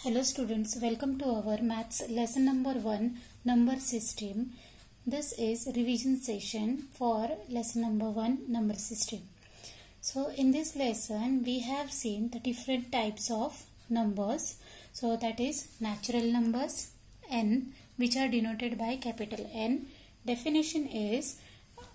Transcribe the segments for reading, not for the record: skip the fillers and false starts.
Hello students, welcome to our maths lesson number 1, number system. This is revision session for lesson number 1, number system. So in this lesson we have seen the different types of numbers. So that is natural numbers, n, which are denoted by capital N. Definition is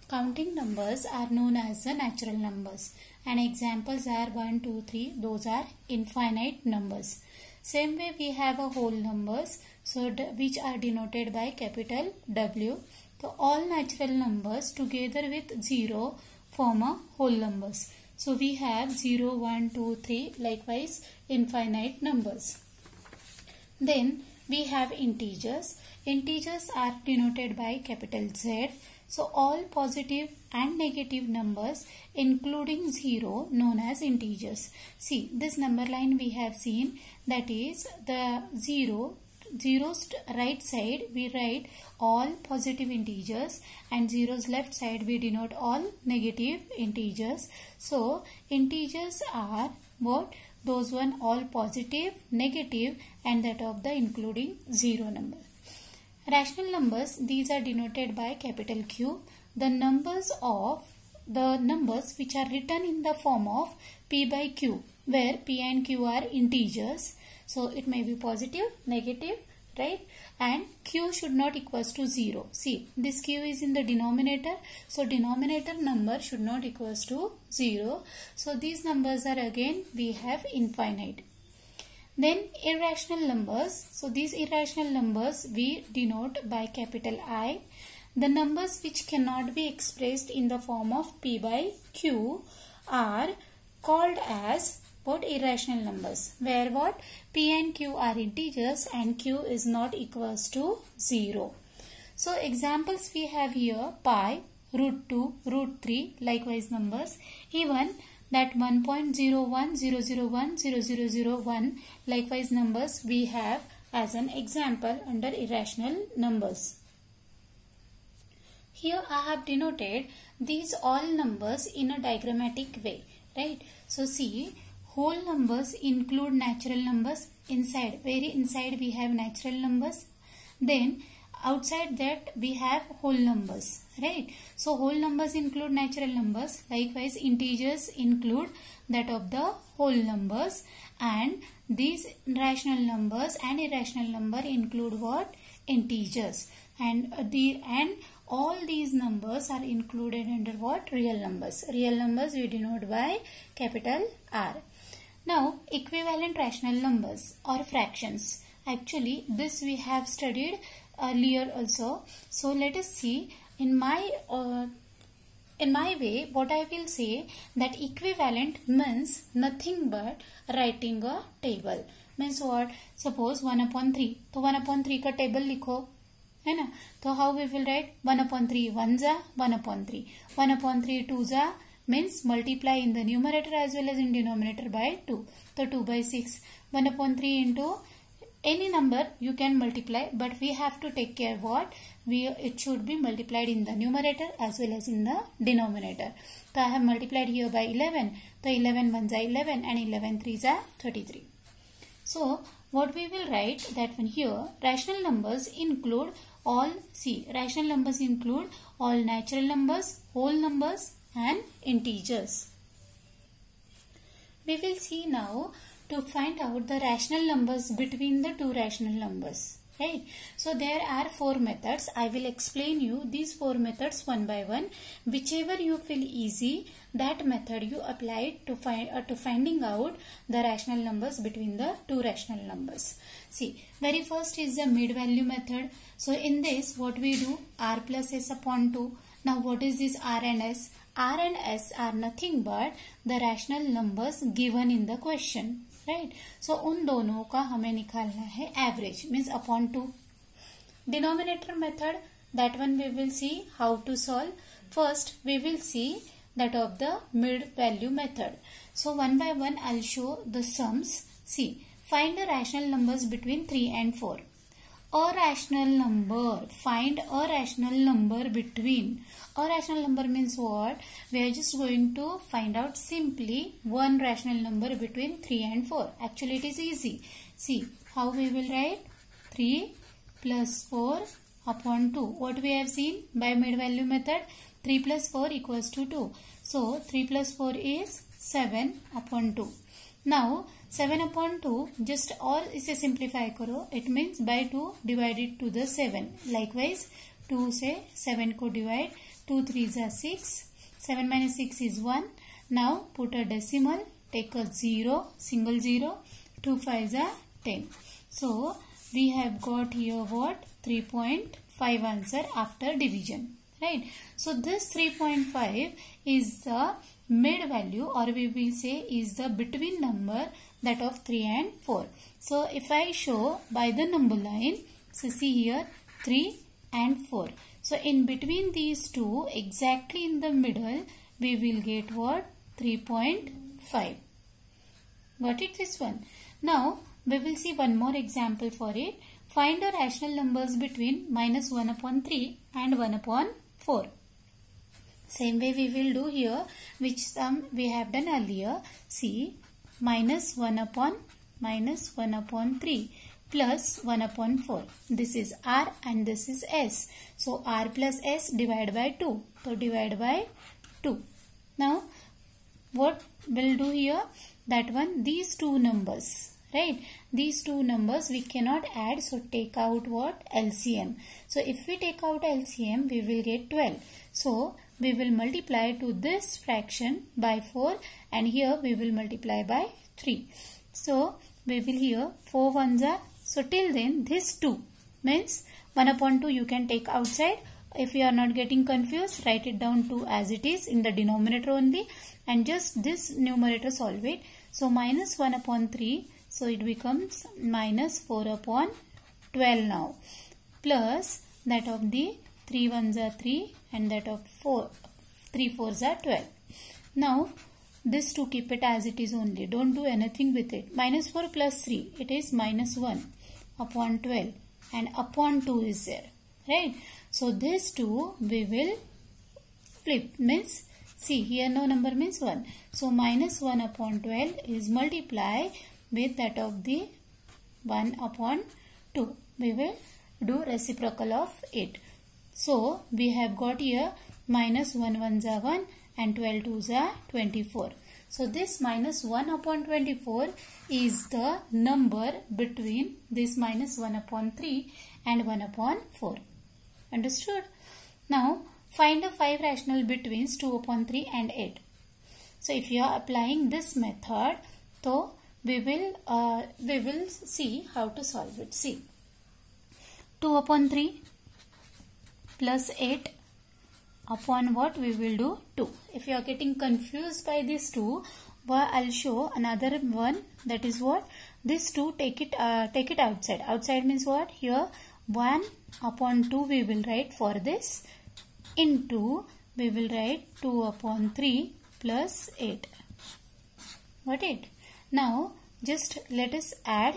counting numbers are known as the natural numbers, and examples are 1, 2, 3. Those are infinite numbers. Same way we have a whole numbers, so which are denoted by capital W. So all natural numbers together with 0 form a whole numbers. So we have 0, 1, 2, 3, likewise infinite numbers. Then we have integers. Integers are denoted by capital Z. So all positive and negative numbers including 0 known as integers. See, this number line we have seen, that is the 0's right side we write all positive integers and 0's left side we denote all negative integers. So integers are what? Those one all positive, negative, and that of the including 0 number. Rational numbers, these are denoted by capital Q. The numbers which are written in the form of P by Q, where P and Q are integers. So it may be positive, negative, right? And Q should not equals to 0. See, this Q is in the denominator. So denominator number should not equals to 0. So these numbers are again we have infinite. Then irrational numbers. So these irrational numbers we denote by capital I. The numbers which cannot be expressed in the form of P by Q are called as what? Irrational numbers, where what? P and Q are integers and Q is not equals to 0. So examples we have here: pi, root 2, root 3, likewise numbers. Even that 1.0100100001, likewise numbers we have as an example under irrational numbers. Here I have denoted these all numbers in a diagrammatic way, right? So see, whole numbers include natural numbers. Inside, very inside we have natural numbers. Then outside that we have whole numbers, right? So whole numbers include natural numbers, likewise integers include that of the whole numbers, and these rational numbers and irrational number include what? Integers, and all these numbers are included under what? Real numbers. Real numbers we denote by capital R. Now equivalent rational numbers or fractions. Actually this we have studied earlier also. So let us see, in my way what I will say, that equivalent means nothing but writing a table. Means what? Suppose 1/3, तो 1/3 का table लिखो, है ना? तो how we will write? 1/3 1 जा 1/3, 1/3 2 जा, means multiply in the numerator as well as in denominator by 2. So 2/6, 1/3 into any number you can multiply, but we have to take care what? It should be multiplied in the numerator as well as in the denominator. So I have multiplied here by 11. So 11 1 is 11 and 11 3 is 33. So what we will write, that one here, rational numbers include all, see, rational numbers include all natural numbers, whole numbers and integers. We will see now to find out the rational numbers between the two rational numbers, right? So there are 4 methods. I will explain you these 4 methods one by one. Whichever you feel easy, that method you apply to finding out the rational numbers between the two rational numbers. See, very first is the mid value method. So in this what we do? R plus S upon 2. Now what is this R and S? R and S are nothing but the rational numbers given in the question, right? So उन दोनों का हमें निकालना है average, means upon 2. Denominator method, that one we will see how to solve. First we will see that of the mid value method. So one by one I'll show the sums. See, find the rational numbers between 3 and 4. a rational number. Find a rational number between. A rational number means what? We are just going to find out simply one rational number between 3 and 4. Actually, it is easy. See how we will write 3 plus 4 upon 2. What we have seen by mid-value method? 3 plus 4 equals to 2. So, 3 plus 4 is 7 upon 2. Now, 7 upon 2, just or इसे simplify करो. It means by 2 divided to the 7. Likewise, 2 से 7 को divide. 2 3s are 6. 7 minus 6 is 1. Now, put a decimal. Take a 0, single 0. 2 5s are 10. So, we have got here what? 3.5 answer after division. Right. So, this 3.5 is the mid value, or we will say is the between number, that of 3 and 4. So, if I show by the number line, so see here 3 and 4. So, in between these two, exactly in the middle, we will get what? 3.5. Got it, this one? Now, we will see one more example for it. Find the rational numbers between minus 1 upon 3 and 1 upon 4. Same way we will do here, which sum we have done earlier. See, minus 1 upon 3 plus 1 upon 4. This is R and this is S. So, R plus S divide by 2. So, divide by 2. Now, what we'll do here? That one, these two numbers. Right? These two numbers we cannot add. So, take out what? LCM. So, if we take out LCM, we will get 12. So, we will multiply to this fraction by 4 and here we will multiply by 3. So, we will here 4 ones are. So, till then this 2 means 1 upon 2 you can take outside. If you are not getting confused, write it down 2 as it is in the denominator only and just this numerator solve it. So, minus 1 upon 3. So, it becomes minus 4 upon 12 now plus that of the 3 ones are 3 and that of 3 fours are 12. Now, this 2 keep it as it is only. Don't do anything with it. Minus 4 plus 3. It is minus 1 upon 12 and upon 2 is there. Right. So, this 2 we will flip. Means, see here no number means 1. So, minus 1 upon 12 is multiply with that of the 1 upon 2. We will do reciprocal of it. So, we have got here minus 1 ones are 1 and 12 twos are 24. So, this minus 1 upon 24 is the number between this minus 1 upon 3 and 1 upon 4. Understood? Now, find the 5 rational betweens 2 upon 3 and 8. So, if you are applying this method, so we will see how to solve it. See, 2 upon 3 plus 8 upon what we will do 2. If you are getting confused by this 2, I'll show another one. That is what? This 2 take it outside. Outside means what? Here 1 upon 2 we will write for this. Into we will write 2 upon 3 plus 8. Got it? Now just let us add,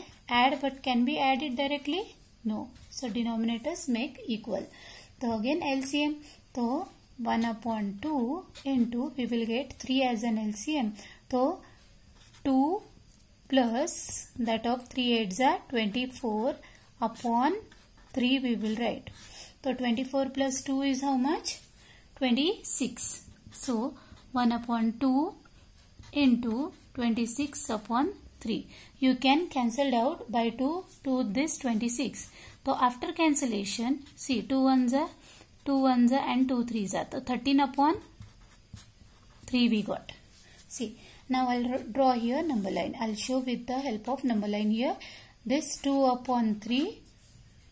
but can be added directly? No. So denominators make equal. So again LCM. So 1 upon 2 into we will get 3 as an LCM. So 2 plus that of 3 8s are 24 upon 3 we will write. So 24 plus 2 is how much? 26. So 1 upon 2 into 26 upon 3. You can cancel out by 2 to this 26. So after cancellation, see 2 ones are and 2 3s are. So 13 upon 3 we got. See, now I'll draw here number line. I'll show with the help of number line here. This 2 upon 3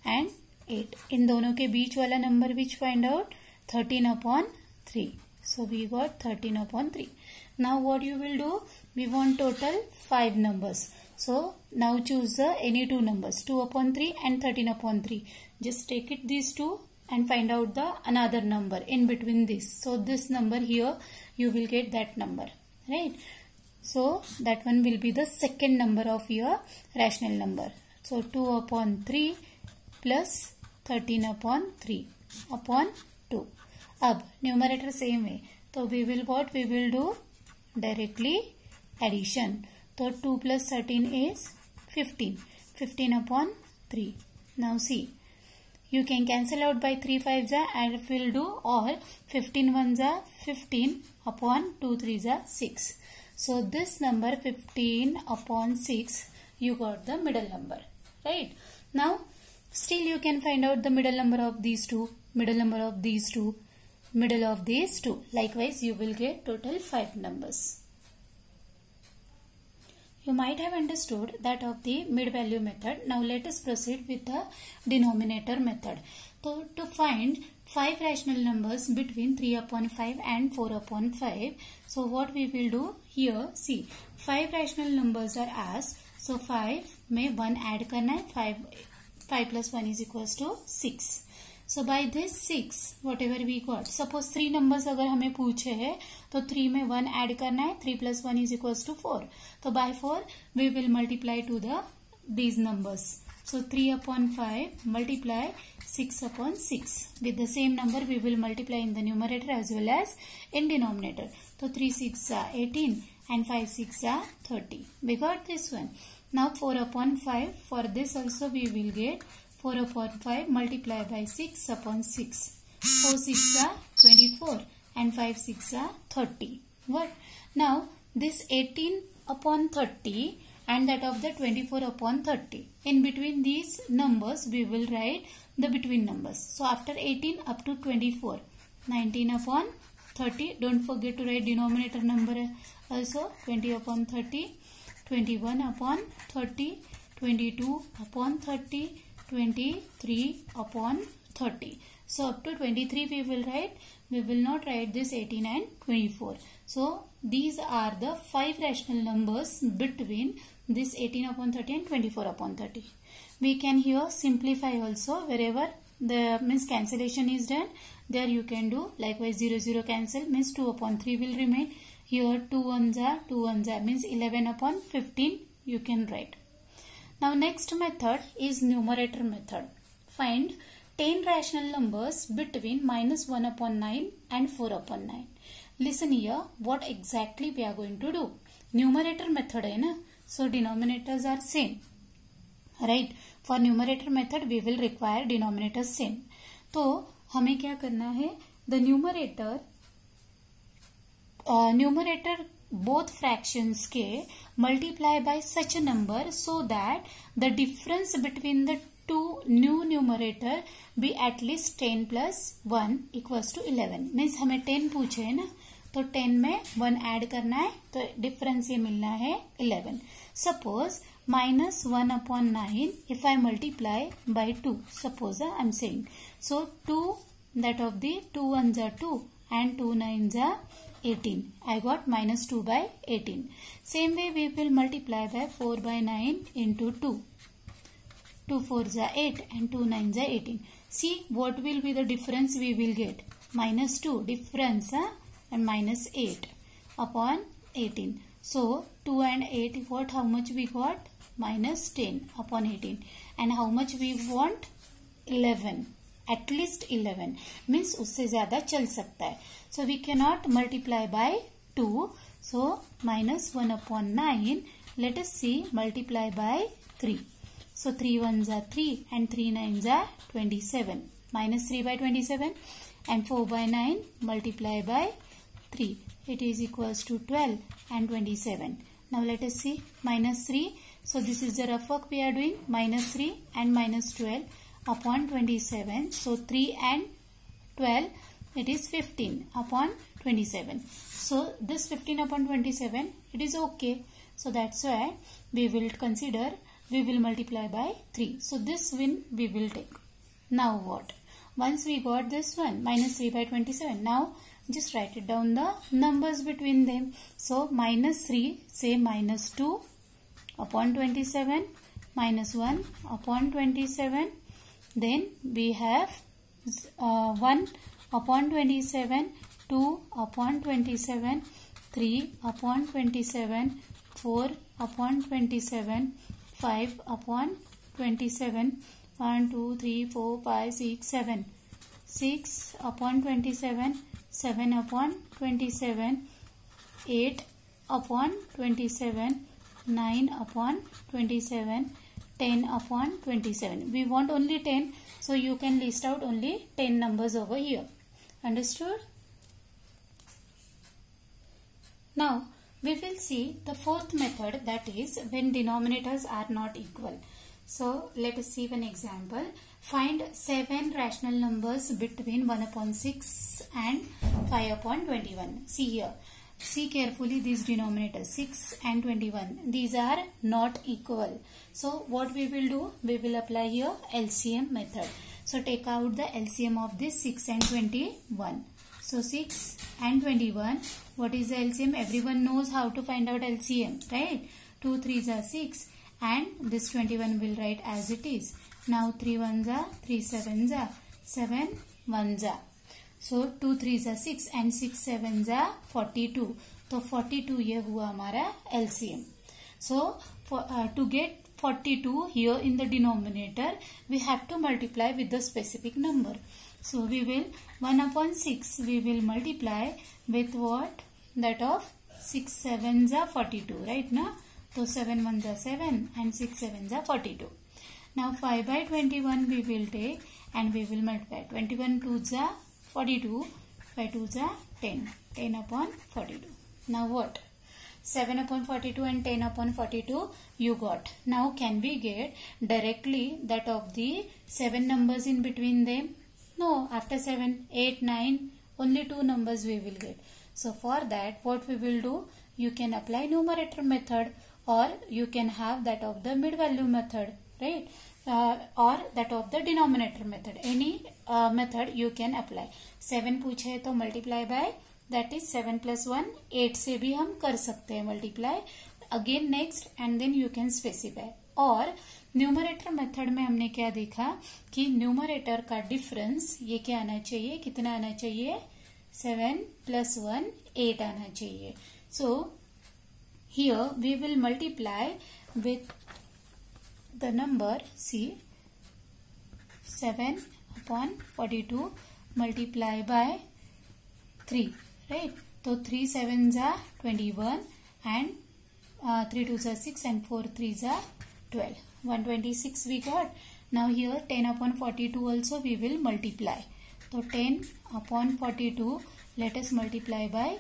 and 8. In दोनों के बीच वाला number which find out? 13 upon 3. So we got 13 upon 3. Now what you will do? We want total 5 numbers. So now choose any two numbers, 2 upon 3 and 13 upon 3. Just take it these two and find out the another number in between this. So this number here you will get that number, right? So that one will be the second number of your rational number. So 2 upon 3 plus 13/3 upon 2. अब numerator same है तो we will do directly addition. तो 2 plus 13 is 15. 15/3. Now see, you can cancel out by 3 5s and will do, or 15 1s 15 upon 2 3s 6. So this number 15/6, you got the middle number, right? Now still you can find out the middle number of these two, middle number of these two, middle of these two. Likewise you will get total 5 numbers. You might have understood that of the mid value method. Now let us proceed with the denominator method. So to find 5 rational numbers between 3/5 and 4/5. So what we will do here, see 5 rational numbers are asked. So 5 में 1 add करना है. 5 plus 1 is equals to 6. So by this 6 whatever we got, suppose 3 numbers अगर हमें पूछे है तो 3 में 1 add करना है. 3 plus 1 is equals to 4. तो by 4 we will multiply to these numbers. So 3/5 multiply 6/6. With the same number we will multiply in the numerator as well as in denominator. So 3 6 18 and 5 6 30. We got this one. Now 4/5, for this also we will get 4/5 multiply by 6/6. 4 6 24 and 5 6 30. What? Now this 18/30 and that of the 24/30. In between these numbers we will write the between numbers. So after 18 up to 24, 19/30. Don't forget to write denominator number also. 20/30, 21/30, 22/30, 23/30. So up to 23 we will write. We will not write this 18 and 24. So these are the 5 rational numbers between this 18/30 and 24/30. We can here simplify also. Wherever the means cancellation is done, there you can do. Likewise 0 0 cancel means 2/3 will remain. Here 2 1s are 2 1s are means 11/15 you can write. Now next method is numerator method. Find 10 rational numbers between -1/9 and 4/9. Listen here, what exactly we are going to do. Numerator method है ना, so denominators are same, right? For numerator method we will require denominators same. तो हमें क्या करना है, the numerator both fractions के multiply by such a number so that the difference between the two new numerator be at least 10 plus 1 equals to 11. Means हमें 10 पूछे है ना, तो 10 में 1 ऐड करना है तो डिफरेंस ये मिलना है 11. Suppose -1/9 if I multiply by 2. Suppose I am saying. So 2, that of the 2 1s are 2 and 2 9s are 18. I got -2/18. Same way we will multiply by 4/9 into 2. 2 4s are 8 and 2 9s are 18. See what will be the difference we will get. -2 difference and -8/18. So 2 and 8 what, how much we got? -10/18. And how much we want? 11. At least 11 means उससे ज्यादा चल सकता है. So we cannot multiply by 2. So -1/9. Let us see multiply by 3. So 3 1s are 3 and 3 9s are 27. -3/27 and 4/9 multiply by 3. It is equals to 12 and 27. Now let us see -3. So this is the rough work we are doing. -3 and -12 upon 27. So 3 and 12 it is 15/27. So this 15/27 it is okay. So that's why we will consider, we will multiply by 3. So this one we will take. Now what? Once we got this one -3/27. Now just write it down the numbers between them. So -3 say -2/27 -1/27. Then we have 1/27, 2/27, 3/27, 4/27, 5/27, 1 2 3 4 5 6 7. 6 upon 27, 7 upon 27, 8 upon 27, 9 upon 27, 10 upon 27. We want only 10, so you can list out only 10 numbers over here. Understood? Now we will see the fourth method, that is when denominators are not equal. So let us see one example. Find 7 rational numbers between 1 upon 6 and 5 upon 21. See here. See carefully these denominators 6 and 21. These are not equal. So what we will do? We will apply here LCM method. So take out the LCM of this 6 and 21. So 6 and 21. What is the LCM? Everyone knows how to find out LCM, right? 2 3s are 6 and this 21 will write as it is. Now 3 1s are 3 7s are 7 1s are. So 2 3s are 6 and 6 7s are 42. तो 42 ये हुआ हमारा LCM. So to get 42 here in the denominator, we have to multiply with the specific number. So we will 1 upon 6 we will multiply with what? That of 6 7s are 42, right now? So 7 1s are 7 and 6 7s are 42. Now 5 by 21 we will take and we will multiply. 21 2s are 42, 5 2s are 10, 10 upon 42. Now what? 7 upon 42 and 10 upon 42 you got. Now can we get directly that of the 7 numbers in between them? No, after 7, 8, 9, only 2 numbers we will get. So for that what we will do? You can apply numerator method or you can have that of the mid value method, right? Or that of the denominator method. Any method you can apply. 7 पूछे है तो multiply by, that is 7 plus 1, 8 से भी हम कर सकते हैं multiply. Again next and then you can specify. और न्यूमरेटर मेथड में हमने क्या देखा कि न्यूमरेटर का डिफरेंस ये क्या आना चाहिए, कितना आना चाहिए? 7 plus 1, 8 आना चाहिए. So here we will multiply with the number, see 7 upon 42 multiply by 3, right? So 3 7s are 21 and 3 2s are 6 and 4 3s are 12. 126 we got. Now here 10 upon 42 also we will multiply. So 10 upon 42 let us multiply by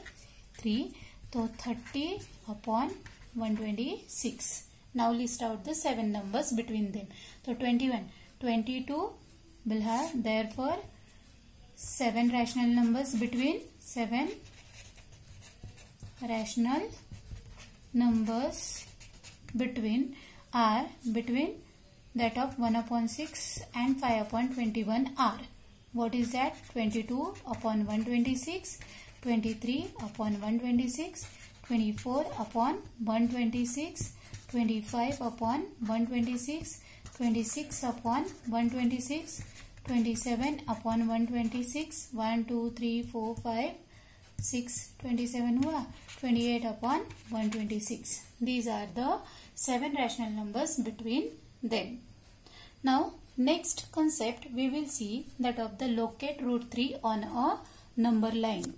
3. So 30 upon 126. Now list out the 7 numbers between them. So 21, 22 will have therefore 7 rational numbers between 7 rational numbers between are between that of 1 upon 6 and 5 upon 21 are. What is that? 22 upon 126, 23 upon 126, 24 upon 126, 25 upon 126, 26 upon 126, 27 upon 126, 1 2 3 4 5 6, 27 हुआ, 28 upon 126. These are the 7 rational numbers between them. Now next concept we will see that of the locate root 3 on a number line.